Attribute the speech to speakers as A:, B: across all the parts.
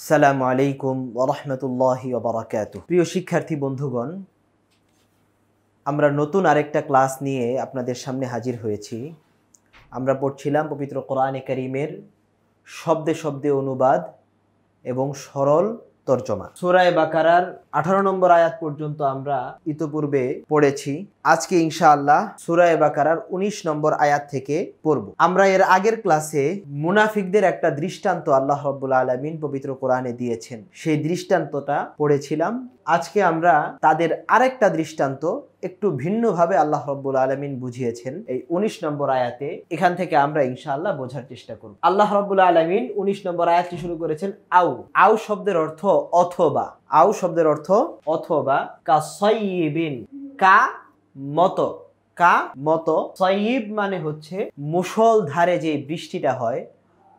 A: আসসালামু আলাইকুম ওয়া রাহমাতুল্লাহি ওয়া বারাকাতুহু। প্রিয় শিক্ষার্থী বন্ধুগণ, আমরা নতুন আরেকটা ক্লাস নিয়ে আপনাদের সামনে হাজির হয়েছি। আমরা পড়ছিলাম পবিত্র কোরআনে কারীমের শব্দে শব্দে অনুবাদ এবং সরল তর্জমা। সূরা বাকারার 18 নম্বর আয়াত পর্যন্ত আমরা ইতোপূর্বে পড়েছি। আজকে ইনশাআল্লাহ সূরা বাকারার 19 নম্বর আয়াত থেকে পড়ব। আমরা এর আগের ক্লাসে মুনাফিকদের একটা দৃষ্টান্ত আল্লাহ রাব্বুল আলামিন পবিত্র কোরআনে দিয়েছেন, সেই দৃষ্টান্তটা পড়েছিলাম। আজকে আমরা তাদের আরেকটা দৃষ্টান্ত একটু ভিন্নভাবে আল্লাহ রাব্বুল আলামিন বুঝিয়েছেন এই 19 নম্বর আয়াতে। এখান থেকে আমরা ইনশাআল্লাহ বোঝার চেষ্টা করব। আল্লাহ রাব্বুল আলামিন 19 নম্বর আয়াতটি শুরু করেছেন আও। আও শব্দের অর্থ অথবা। আও শব্দের অর্থ অথবা। কাসাইয়িবিন, কা মতো, কা মতো। সাইয়িব মানে হচ্ছে মুষলধারে যে বৃষ্টিটা হয়,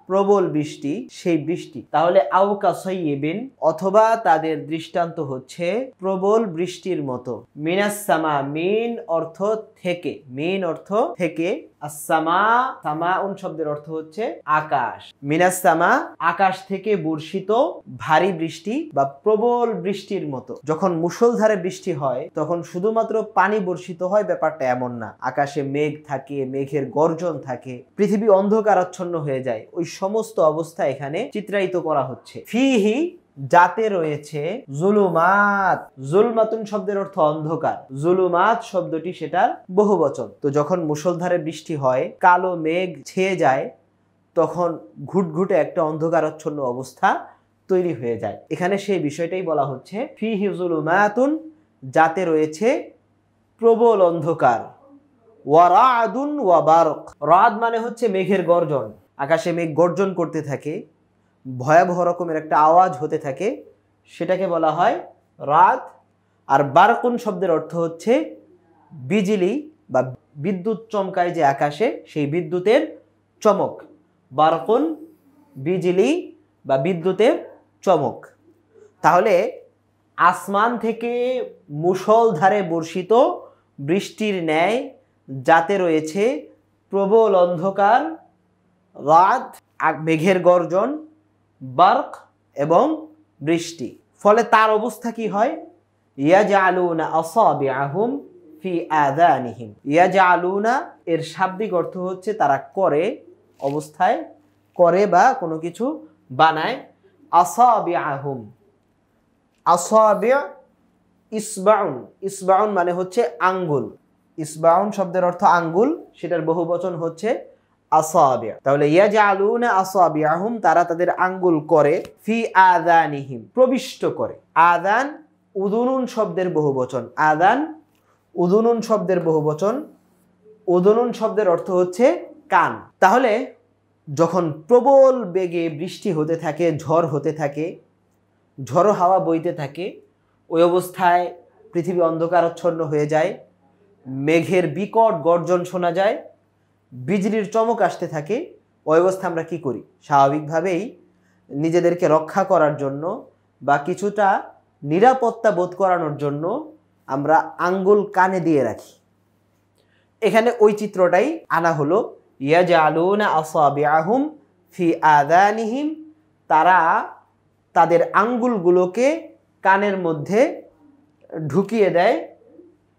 A: প্রবল বৃষ্টি, সেই বৃষ্টি। তাহলে আও কাসাইয়িবিন, অথবা তাদের দৃষ্টান্ত হচ্ছে প্রবল বৃষ্টির মতো। মিনাস সামা, মিন অর্থ থেকে, মিন অর্থ থেকে, আসসামা, সামাউন শব্দের অর্থ হচ্ছে আকাশ। মিনাস সামা, আকাশ থেকে বর্ষিত ভারী বৃষ্টি বা প্রবল বৃষ্টির মতো। যখন মুষলধারে বৃষ্টি হয় তখন শুধুমাত্র পানি বর্ষিত হয়, ব্যাপারটা এমন না। আকাশে মেঘ থাকে, মেঘের গর্জন থাকে, পৃথিবী অন্ধকারাচ্ছন্ন হয়ে যায়। ওই সমস্ত অবস্থা এখানে চিত্রায়িত করা হচ্ছে। ফিহি, যাতে রয়েছে, জুলুমাত। জুলমাতুন শব্দের অর্থ অন্ধকার, জুলুমাত শব্দটি সেটার বহুবচন। তো যখন মুষলধারে বৃষ্টি হয়, কালো মেঘ ছেয়ে যায়, তখন ঘুটঘুটে একটা অন্ধকারাচ্ছন্ন অবস্থা তৈরি হয়ে যায়। এখানে সেই বিষয়টাই বলা হচ্ছে, ফিহি জুলুমাতুন, যাতে রয়েছে প্রবল অন্ধকার। ওয়া রাআদুন ওয়া বারক। রাদ মানে হচ্ছে মেঘের গর্জন, আকাশে মেঘ গর্জন করতে থাকে, ভয়াবহ রকমের একটা আওয়াজ হতে থাকে, সেটাকে বলা হয় রাত। আর বারকুন শব্দের অর্থ হচ্ছে বিজলি বা বিদ্যুৎ চমকায় যে আকাশে, সেই বিদ্যুতের চমক। বারকুন, বিজলি বা বিদ্যুতের চমক। তাহলে আসমান থেকে মুষলধারে বর্ষিত বৃষ্টির ন্যায় যাতে রয়েছে প্রবল অন্ধকার, রাত, মেঘের গর্জন, বার্ক এবং বৃষ্টি। ফলে তার অবস্থা কি হয়? ইয়াজআলুনা আসাবিআহুম ফি আযানিহিম। ইয়াজআলুনা এর শাব্দিক অর্থ হচ্ছে তারা করে, অবস্থায় করে বা কোনো কিছু বানায়। আসাবিআহুম, আসাবি, ইসবাউন। ইসবাউন মানে হচ্ছে আঙ্গুল। ইসবাউন শব্দের অর্থ আঙ্গুল, সেটার বহুবচন হচ্ছে আসাবি। তাহলে ইয়াজআলুনা আসাবিআহুম, তারা তাদের আঙ্গুল করে, ফি আযানিহিম, প্রবিষ্ট করে। আযান উযুনুন শব্দের বহুবচন। আযান উযুনুন শব্দের বহুবচন। উযুনুন শব্দের অর্থ হচ্ছে কান। তাহলে যখন প্রবল বেগে বৃষ্টি হতে থাকে, ঝড় হতে থাকে, ঝড়ো হাওয়া বইতে থাকে, ওই অবস্থায় পৃথিবী অন্ধকারাচ্ছন্ন হয়ে যায়, মেঘের বিকট গর্জন শোনা যায়, বিজলির চমক আসতে থাকে। ওই অবস্থা আমরা কি করি? স্বাভাবিকভাবেই নিজেদেরকে রক্ষা করার জন্য বা কিছুটা নিরাপত্তা বোধ করানোর জন্য আমরা আঙ্গুল কানে দিয়ে রাখি। এখানে ওই চিত্রটাই আনা হলো। ইয়াজআলুনা আসাবিআহুম ফি আযানিহিম, তারা তাদের আঙ্গুলগুলোকে কানের মধ্যে ঢুকিয়ে দেয়।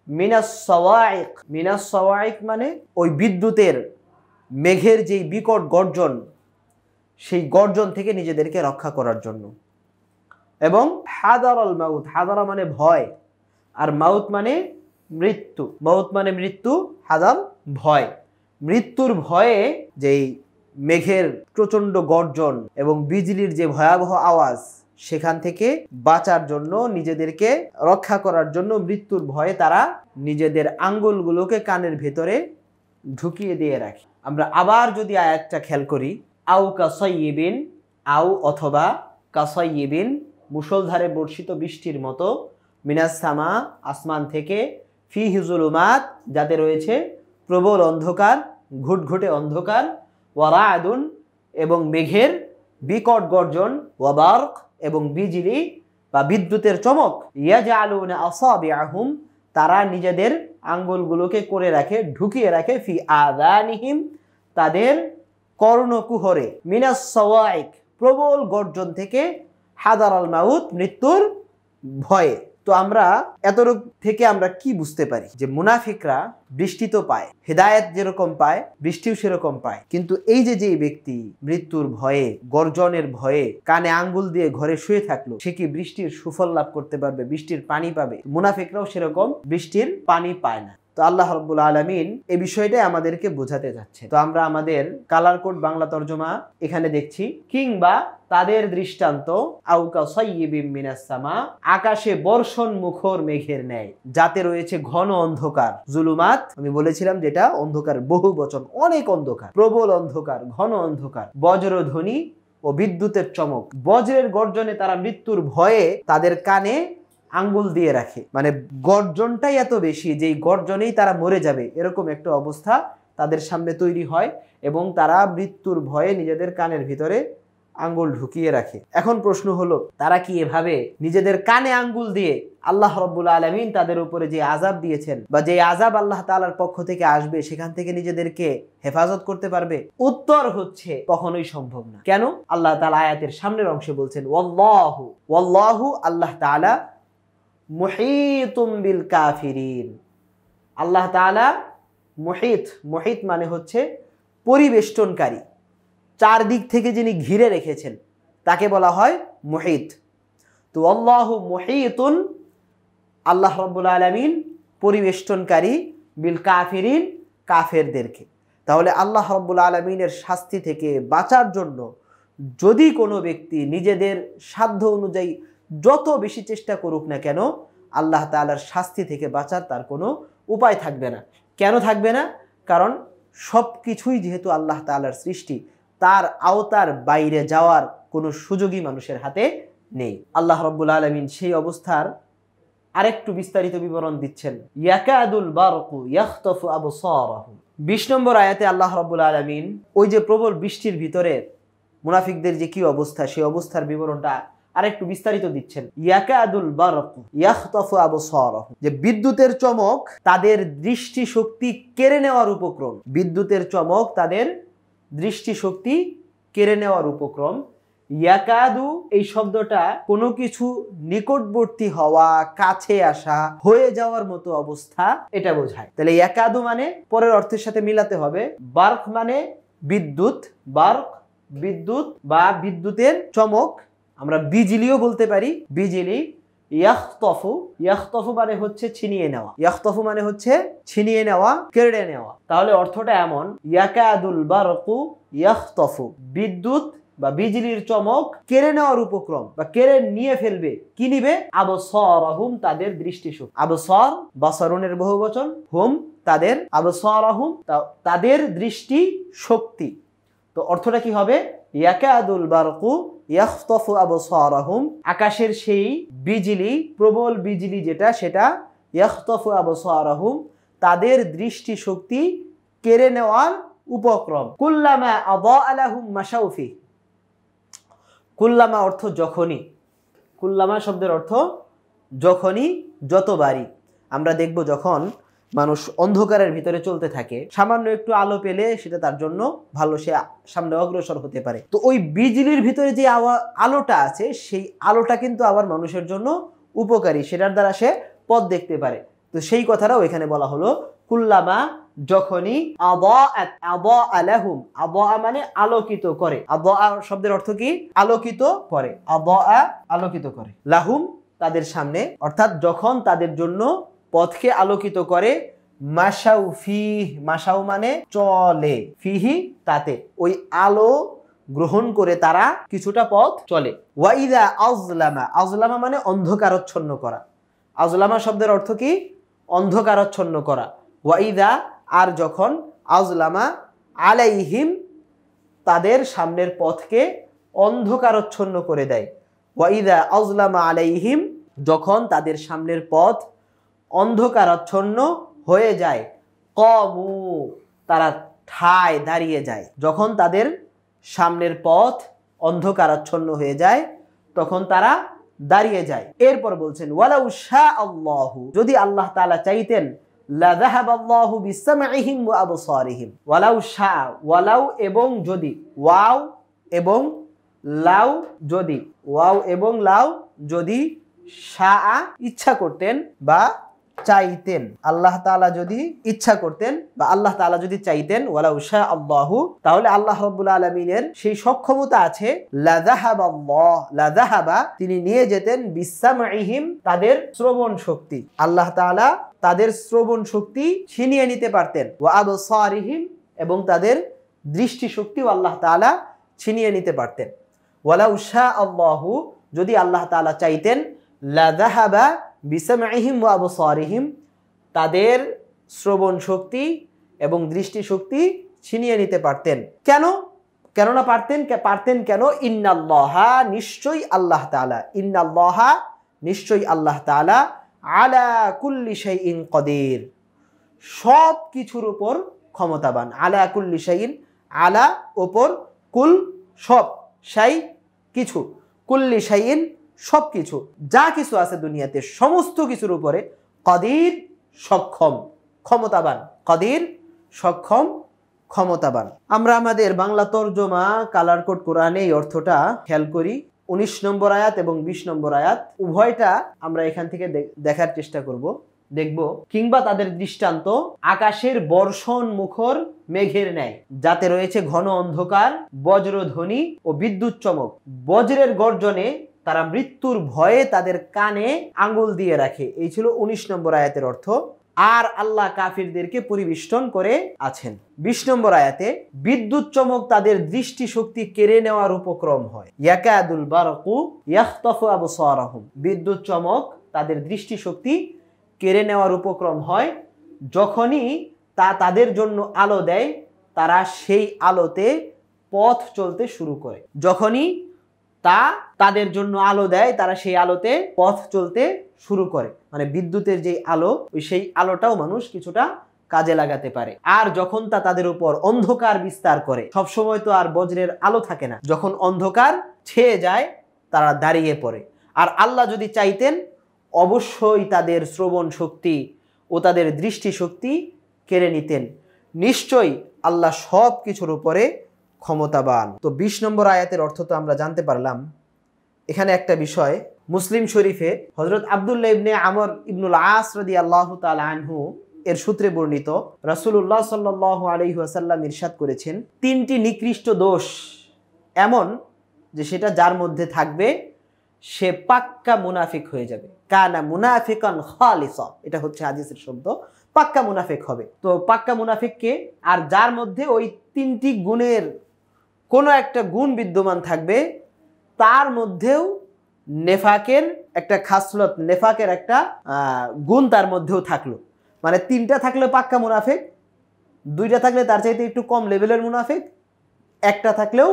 A: মিনাস সাওয়াইক, মিনাস সাওয়াইক মানে ওই বিদ্যুতের, মেঘের যেই বিকট গর্জন, সেই গর্জন থেকে নিজেদেরকে রক্ষা করার জন্য। এবং হাদারাল মাউত, হাদারা মানে ভয়, আর মাউত মানে মৃত্যু। মাউত মানে মৃত্যু, হাদার ভয়। মৃত্যুর ভয়ে যেই মেঘের প্রচণ্ড গর্জন এবং বিজলির যে ভয়াবহ আওয়াজ, সেখান থেকে বাঁচার জন্য, নিজেদেরকে রক্ষা করার জন্য, মৃত্যুর ভয়ে তারা নিজেদের আঙ্গুলগুলোকে কানের ভেতরে ঢুকিয়ে দিয়ে রাখে। আমরা আবার যদি আয়াতটা খেয়াল করি, আও কাসাইয়িবিন, আও অথবা, কাসাইয়িবিন মুষলধারে বর্ষিত বৃষ্টির মতো, মিনাস সামা আসমান থেকে, ফিহি জুলুমাত যাতে রয়েছে প্রবল অন্ধকার, ঘুটঘুটে অন্ধকার, ওয়া রাআদুন এবং মেঘের বিকট গর্জন, ওয়া বারক এবং বিজলি বা বিদ্যুতের চমক। ইয়াজআলুনা আসাবিআহুম, তারা নিজেদের আঙ্গুলগুলোকে করে রাখে, ঢুকিয়ে রাখে, ফি আযানিহিম, তাদের কর্ণকুহরে, মিনাস সাওয়াইক প্রবল গর্জন থেকে, হাদারাল মাউত, মৃত্যুর ভয়ে। তো আমরা এতটুক থেকে আমরা কি বুঝতে পারি যে মুনাফিকরা বৃষ্টি তো পায়, হেদায়েত যেরকম পায় বৃষ্টিও সেরকম পায়, কিন্তু এই যে যে ব্যক্তি মৃত্যুর ভয়ে, গর্জনের ভয়ে কানে আঙ্গুল দিয়ে ঘরে শুয়ে থাকলো, সে কি বৃষ্টির সুফল লাভ করতে পারবে? বৃষ্টির পানি পাবে? মুনাফিকরাও সেরকম বৃষ্টির পানি পায় না। তো আল্লাহ রাব্বুল আলামিন এই বিষয়টাই আমাদেরকে বোঝাতে যাচ্ছে। তো আমরা আমাদের কালার কোড বাংলা তরজমা এখানে দেখছি, কিংবা তাদের দৃষ্টান্ত আউকা সাইয়্যিবিম মিনাস সামা, আকাশে বর্ষণ মুখর মেঘের ন্যায়, যাতে রয়েছে ঘন অন্ধকার, জুলুমাত, আমি বলেছিলাম যেটা অন্ধকার বহু বচন, অনেক অন্ধকার, প্রবল অন্ধকার, ঘন অন্ধকার, বজ্রধ্বনি ও বিদ্যুতের চমক। বজ্রের গর্জনে তারা মৃত্যুর ভয়ে তাদের কানে আঙ্গুল দিয়ে রাখে, মানে গর্জনটাই এত বেশি যে গর্জনেই তারা মরে যাবে, এরকম একটা অবস্থা তাদের সামনে তৈরি হয় এবং তারা মৃত্যুর ভয়ে নিজেদের কানের ভিতরে আঙ্গুল ঢুকিয়ে রাখে। এখন প্রশ্ন হলো, তারা কি এভাবে নিজেদের কানে আঙ্গুল দিয়ে আল্লাহ রাব্বুল আলামিন তাদের উপরে যে আযাব দিয়েছেন বা যে আযাব আল্লাহ তাআলার পক্ষ থেকে আসবে সেখান থেকে নিজেদেরকে হেফাজত করতে পারবে? উত্তর হচ্ছে কখনোই সম্ভব না। কেন? আল্লাহ তাআলা আয়াতের সামনের অংশে বলছেন ওয়াল্লাহু, ওয়াল্লাহু আল্লাহ তাআলা মুহীতুম বিল কাফিরিন। আল্লাহ তাআলা মুহীত, মুহীত মানে হচ্ছে পরিবেষ্টনকারী, চারদিক থেকে যিনি ঘিরে রেখেছেন তাকে বলা হয় মুহীত। তো আল্লাহু মুহীতুন, আল্লাহ রাব্বুল আলামিন পরিবেষ্টনকারী, বিল কাফিরিন, কাফেরদেরকে। তাহলে আল্লাহ রাব্বুল আলামিনের শাস্তি থেকে বাঁচার জন্য যদি কোনো ব্যক্তি নিজেদের সাধ্য অনুযায়ী যত বেশি চেষ্টা করুক না কেন, আল্লাহ তাআলার শাস্তি থেকে বাঁচার তার কোনো উপায় থাকবে না। কেন থাকবে না? কারণ সব কিছুই যেহেতু আল্লাহ তাআলার সৃষ্টি, তার আওতার বাইরে যাওয়ার কোনো সুযোগই মানুষের হাতে নেই। আল্লাহ রাব্বুল আলামিন সেই অবস্থার আরেকটু বিস্তারিত বিবরণ দিচ্ছেন। ইয়াকাদুল বারকু ইয়াখতাফু আবসারাহুম, 20 নম্বর আয়াতে আল্লাহ রাব্বুল আলামিন ওই যে প্রবল বৃষ্টির ভিতরে মুনাফিকদের যে কি অবস্থা, সেই অবস্থার বিবরণটা আরেকটু বিস্তারিত দিচ্ছেন। ইয়াকাদুল বারকু ইয়াখতাফু আবসারাহুম, যে বিদ্যুতের চমক তাদের দৃষ্টিশক্তি কেড়ে নেওয়ার উপক্রম, বিদ্যুতের চমক তাদের দৃষ্টিশক্তি কেড়ে নেওয়ার উপক্রম। ইয়াকাদু এই শব্দটা কোনো কিছু নিকটবর্তী হওয়া, কাছে আসা, হয়ে যাওয়ার মতো অবস্থা এটা বোঝায়। তাহলে ইয়াকাদু মানে পরের অর্থের সাথে মিলাতে হবে। বার্ক মানে বিদ্যুৎ, বার্ক বিদ্যুৎ বা বিদ্যুতের চমক, আমরা বিজলিও বলতে পারি, বিজলি। ইয়াখতাফু, ইয়াখতাফু মানে হচ্ছে ছিনিয়ে নেওয়া, ইয়াখতাফু মানে হচ্ছে ছিনিয়ে নেওয়া, কেড়ে নেওয়া। তাহলে অর্থটা এমন, ইয়াকাদুল বারকু ইয়াখতাফু, বিদ্যুৎ বা বিজলির চমক কেড়ে নেওয়ার উপক্রম বা কেড়ে নিয়ে ফেলবে। কি নিবে? আবসারাহুম, তাদের দৃষ্টিশক্তি। আবসার বাসারুনের বহুবচন, হুম তাদের, আবসারাহুম তাদের দৃষ্টি শক্তি। তো অর্থটা কি হবে? ইয়াকাদুল বারকু ইয়াখতাফু আবসারাহুম, আকাশের সেই বিজলি, প্রবল বিজলি যেটা, সেটা ইয়াখতাফু আবসারাহুম, তাদের দৃষ্টি শক্তি কেড়ে নেওয়ার উপক্রম। কুল্লামা আদাআ লাহুম মাশাউ ফি, কুল্লামা অর্থ যখনই, কুল্লামা শব্দের অর্থ যখনই, যতবারই। আমরা দেখব যখন মানুষ অন্ধকারের ভিতরে চলতে থাকে, সামান্য একটু আলো পেলে সেটা তার জন্য ভালো, সে সামনে অগ্রসর হতে পারে। তো ওই বিজলির ভিতরে যে আলোটা আছে, সেই আলোটা কিন্তু আবার মানুষের জন্য উপকারী, সেটার দ্বারা সে পথ দেখতে পারে। তো সেই কথাটাও এখানে বলা হলো, কুল্লামা যখনই, আদাআত, আদাআ লাহুম, আদাআ মানে আলোকিত করে, আদাআ শব্দের অর্থ কি? আলোকিত করে, আদাআ আলোকিত করে, লাহুম তাদের সামনে, অর্থাৎ যখন তাদের জন্য পথকে আলোকিত করে, মাশাউ ফিহ, মাশাউ মানে চলে, ফিহি তাতে, ওই আলো গ্রহণ করে তারা কিছুটা পথ চলে। ওয়াইদা আযলামা, আযলামা মানে অন্ধকারচ্ছন্ন করা, আযলামা শব্দের অর্থ কি? অন্ধকারচ্ছন্ন করা। ওয়াইদা আর যখন, আযলামা আলাইহিম তাদের সামনের পথকে অন্ধকারচ্ছন্ন করে দেয়। ওয়াইদা আযলামা আলাইহিম যখন তাদের সামনের পথ অন্ধকারাচ্ছন্ন হয়ে যায়, কমু তারা ঠায় দাঁড়িয়ে যায়। যখন তাদের সামনের পথ অন্ধকারাচ্ছন্ন হয়ে যায় তখন তারা দাঁড়িয়ে যায়। এরপর বলছেন ওয়ালাউ শাআল্লাহু, যদি আল্লাহ তাআলা চাইতেন, লা যাহাবাল্লাহু বিসামঈহিম ওয়া আবসারিহিম। ওয়ালাউ শা, ওয়ালাউ এবং যদি, ওয়াও এবং লাউ যদি, ওয়াও এবং লাউ যদি শাআ ইচ্ছা করতেন বা চাইতেন, আল্লাহ তাআলা যদি ইচ্ছা করতেন বা আল্লাহ তাআলা যদি চাইতেন, ওয়ালাউ শা আল্লাহু, তাহলে আল্লাহ রাব্বুল আলামিনের সেই সক্ষমতা আছে, লাযাহাবা, তিনি নিয়ে যেতেন বিসামঈহিম, তাদের শ্রবণ শক্তি। আল্লাহ তাআলা তাদের শ্রবণ শক্তি ছিনিয়ে নিতে পারতেন, ওয়া আবসারিহিম, এবং তাদের দৃষ্টি শক্তিও আল্লাহ তাআলা ছিনিয়ে নিতে পারতেন। ওয়ালাউ শা আল্লাহু, যদি আল্লাহ তাআলা চাইতেন, লাযাহাবা বিসামঈহিম ওয়া আবসারিহিম, তাদের শ্রবণ শক্তি এবং দৃষ্টি শক্তি ছিনিয়ে নিতে পারতেন। কেননা পারতেন কেন? ইন্নাল্লাহা, নিশ্চয়ই আল্লাহ তাআলা, ইন্নাল্লাহা, নিশ্চয়ই আল্লাহ তাআলা, আলা কুল্লি শাইইন কদির, সব কিছুর উপর ক্ষমতাবান। আলা কুল্লি শাইইন, আলা উপর, কুল সব, শাই কিছু, কুল্লি শাইইন সব কিছু, যা কিছু আছে দুনিয়াতে সমস্ত কিছুর উপরে, কদির সক্ষম, ক্ষমতাবান, কদির সক্ষম, ক্ষমতাবান। আমরা আমাদের বাংলা তরজমা কালার কোড কোরআনে এই অর্থটা খেয়াল করি। 19 নম্বর আয়াত এবং 20 নম্বর আয়াত উভয়টা আমরা এখান থেকে দেখার চেষ্টা করব, দেখব। কিংবা তাদের দৃষ্টান্ত আকাশের বর্ষণ মুখর মেঘের ন্যায়, যাতে রয়েছে ঘন অন্ধকার, বজ্রধ্বনি ও বিদ্যুৎ চমক। বজ্রের গর্জনে তারা মৃত্যুর ভয়ে তাদের কানে আঙ্গুল দিয়ে রাখে। এই ছিল 19 নম্বর আয়াতের অর্থ। আর আল্লাহ কাফিরদেরকে পরিবেষ্টন করে আছেন। 20 নম্বর আয়াতে বিদ্যুৎ চমক তাদের দৃষ্টি শক্তি কেড়ে নেওয়ার উপক্রম হয়। ইয়াকাদুল বারকু ইয়াখতাফু আবসারাহুম, বিদ্যুৎ চমক তাদের দৃষ্টি শক্তি কেড়ে নেওয়ার উপক্রম হয়। যখনই তা তাদের জন্য আলো দেয়, তারা সেই আলোতে পথ চলতে শুরু করে। যখনই তা তাদের জন্য আলো দেয়, তারা সেই আলোতে পথ চলতে শুরু করে। মানে বিদ্যুতের যে আলো, সেই আলোটাও মানুষ কিছুটা কাজে লাগাতে পারে। আর যখন তা তাদের উপর অন্ধকার বিস্তার করে, সবসময় তো আর বজ্রের আলো থাকে না, যখন অন্ধকার ছেয়ে যায় তারা দাঁড়িয়ে পড়ে। আর আল্লাহ যদি চাইতেন, অবশ্যই তাদের শ্রবণ শক্তি ও তাদের দৃষ্টি শক্তি কেড়ে নিতেন। নিশ্চয়ই আল্লাহ সব কিছুর উপরে ক্ষমতাবান। তো 20 নম্বর আয়াতের অর্থ তো আমরা জানতে পারলাম। এখানে একটা বিষয়, মুসলিম শরীফে হযরত আব্দুল্লাহ ইবনে আমর ইবনুল আস রাদিয়াল্লাহু তাআলা আনহু এর সূত্রে বর্ণিত, রাসূলুল্লাহ সাল্লাল্লাহু আলাইহি ওয়াসাল্লাম ইরশাদ করেছেন, 3টি নিকৃষ্ট দোষ এমন যে সেটা যার মধ্যে থাকবে সে পাক্কা মুনাফিক হয়ে যাবে। কানা মুনাফিকান খালিসা, এটা হচ্ছে হাদিসের শব্দ, পাক্কা মুনাফিক হবে। তো পাক্কা মুনাফিক কে? আর যার মধ্যে ওই 3টি গুণের কোনো একটা গুণ বিদ্যমান থাকবে, তার মধ্যেও নেফাকের একটা খাসলত, নেফাকের একটা গুণ তার মধ্যেও থাকলো। মানে 3টা থাকলে পাক্কা মুনাফিক, 2টা থাকলে তার চাইতে একটু কম লেভেলের মুনাফিক, একটা থাকলেও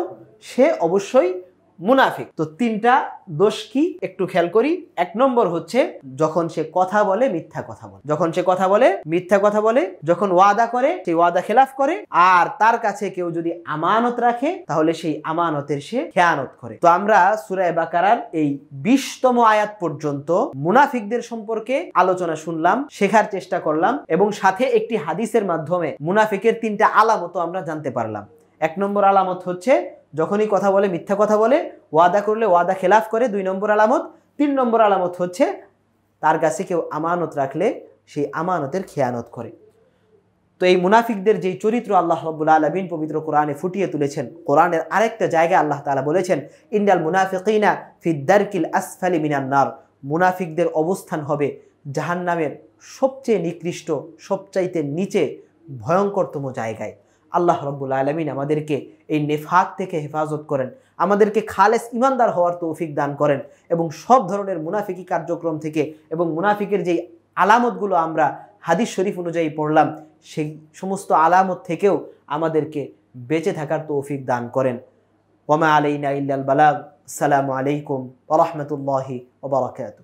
A: সে অবশ্যই মুনাফিক। তো 3টা দোষ কি একটু খেয়াল করি। 1 নম্বর হচ্ছে যখন সে কথা বলে মিথ্যা কথা বলে, যখন সে কথা বলে মিথ্যা কথা বলে, যখন ওয়াদা করে সেই ওয়াদা খেলাফ করে, আর তার কাছে কেউ যদি আমানত রাখে তাহলে সেই আমানতের সে খেয়ানত করে। তো আমরা সূরা বাকারার এই 20তম আয়াত পর্যন্ত মুনাফিকদের সম্পর্কে আলোচনা শুনলাম, শেখার চেষ্টা করলাম, এবং সাথে একটি হাদিসের মাধ্যমে মুনাফিকের 3টা আলামতও আমরা জানতে পারলাম। 1 নম্বর আলামত হচ্ছে যখনই কথা বলে মিথ্যা কথা বলে, ওয়াদা করলে ওয়াদা খেলাফ করে 2 নম্বর আলামত। 3 নম্বর আলামত হচ্ছে তার কাছে কেউ আমানত রাখলে সেই আমানতের খেয়ানত করে। তো এই মুনাফিকদের যেই চরিত্র আল্লাহ রাব্বুল আলামিন পবিত্র কোরআনে ফুটিয়ে তুলেছেন, কোরআনের আরেকটা জায়গায় আল্লাহ তাআলা বলেছেন, ইন্নাল মুনাফিকিনা ফিদ দারকিল আসফালি মিনান নার, মুনাফিকদের অবস্থান হবে জাহান্নামের সবচেয়ে নিকৃষ্ট, সবচাইতে নিচে ভয়ঙ্করতম জায়গায়। আল্লাহ রাব্বুল আলামিন আমাদেরকে এই নেফাক থেকে হেফাজত করেন, আমাদেরকে খালেস ইমানদার হওয়ার তৌফিক দান করেন, এবং সব ধরনের মুনাফিকি কার্যক্রম থেকে এবং মুনাফিকের যেই আলামতগুলো আমরা হাদিস শরীফ অনুযায়ী পড়লাম, সেই সমস্ত আলামত থেকেও আমাদেরকে বেঁচে থাকার তৌফিক দান করেন। ওয়া মা আলাইনা ইল্লাল বালাগ। আসসালামু আলাইকুম ওয়া রাহমাতুল্লাহি ওয়া বারাকাতুহু।